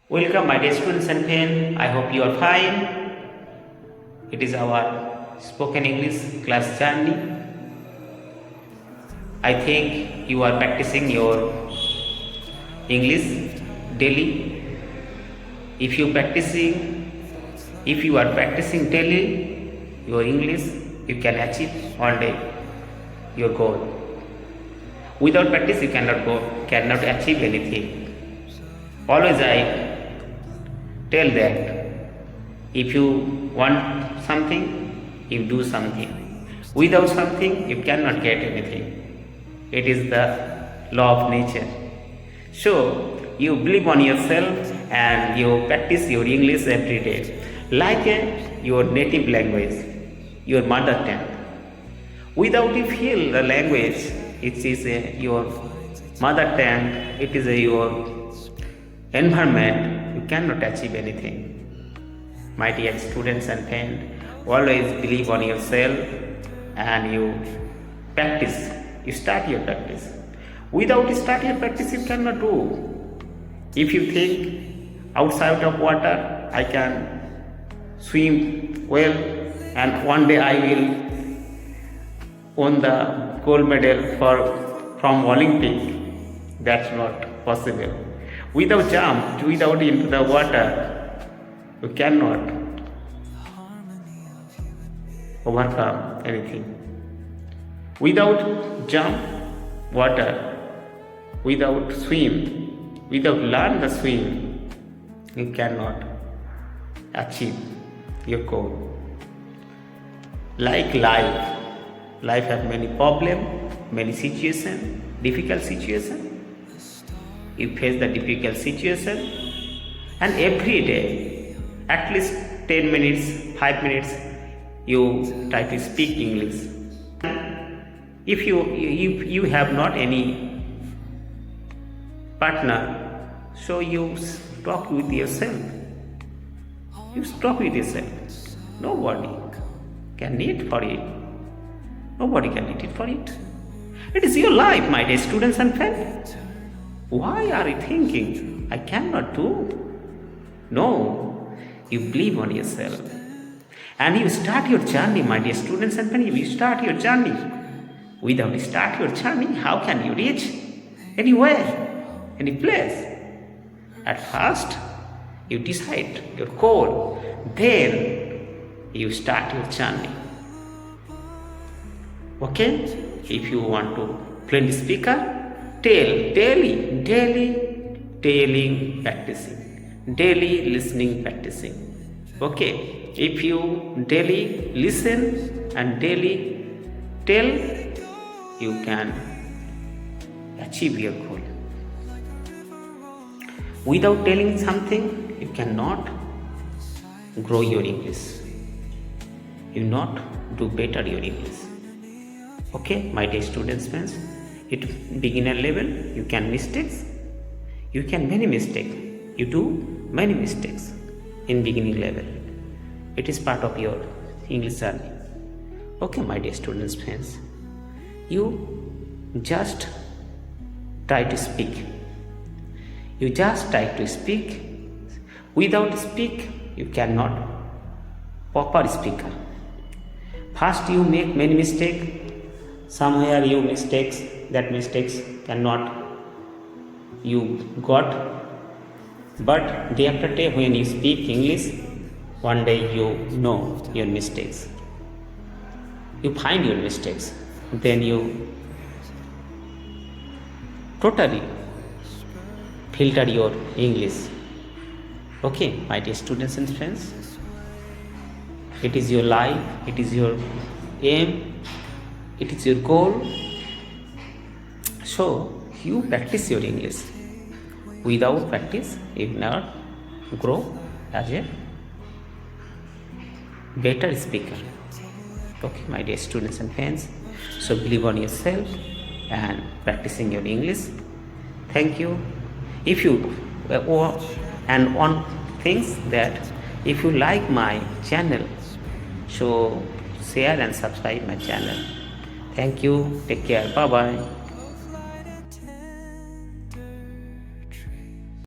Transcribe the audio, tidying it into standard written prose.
Welcome, my dear students and friends. I hope you are fine. It is our spoken English class journey. I think you are practicing your English daily. If you are practicing daily your English, you can achieve one day your goal. Without practice, you cannot achieve anything. Always I tell that if you want something, you do something. Without something, you cannot get anything. It is the law of nature. So you believe on yourself and you practice your English every day, like your native language, your mother tongue. Without you feel the language, it is your mother tongue, it is your environment, you cannot achieve anything. My dear students and friends, always believe on yourself and you practice. You start your practice. Without start your practice, you cannot do. If you think outside of water, I can swim well and one day I will win the gold medal from Olympic, that's not possible. Without jump, without into the water, you cannot overcome anything. Without jump, water, without swim, without learn the swim, you cannot achieve your goal. Like life have many problems, many situations, difficult situations. You face the difficult situation and every day at least 10 minutes 5 minutes you try to speak English. If you have not any partner, so you talk with yourself. Nobody can need for it. Nobody can need it for it. It is your life, my dear students and friends. Why are you thinking, I cannot do? No, you believe on yourself. And you start your journey, my dear students and friends. You start your journey. Without start your journey, how can you reach anywhere, any place? At first, you decide your goal. Then, you start your journey. Okay? If you want to fluent speaker, telling, practicing, daily listening, practicing. Okay, if you daily listen and daily tell, you can achieve your goal. Without telling something, you cannot grow your English. You not do better your English. Okay, my dear students, friends. At beginner level, you can many mistakes. You do many mistakes in beginning level. It is part of your English journey. Okay, my dear students, friends, you just try to speak. Without speak, you cannot proper speaker. First, you make many mistakes. Somewhere you that mistakes cannot you got, but day after day when you speak English, one day you know your mistakes, you find your mistakes, then you totally filter your English. Okay, my dear students and friends, it is your life, it is your aim, it is your goal. So you practice your English. Without practice, you cannot grow as a better speaker. Okay, my dear students and friends. So believe on yourself and practicing your English. Thank you. If you and one things that if you like my channel, so share and subscribe my channel. Thank you. Take care. Bye bye.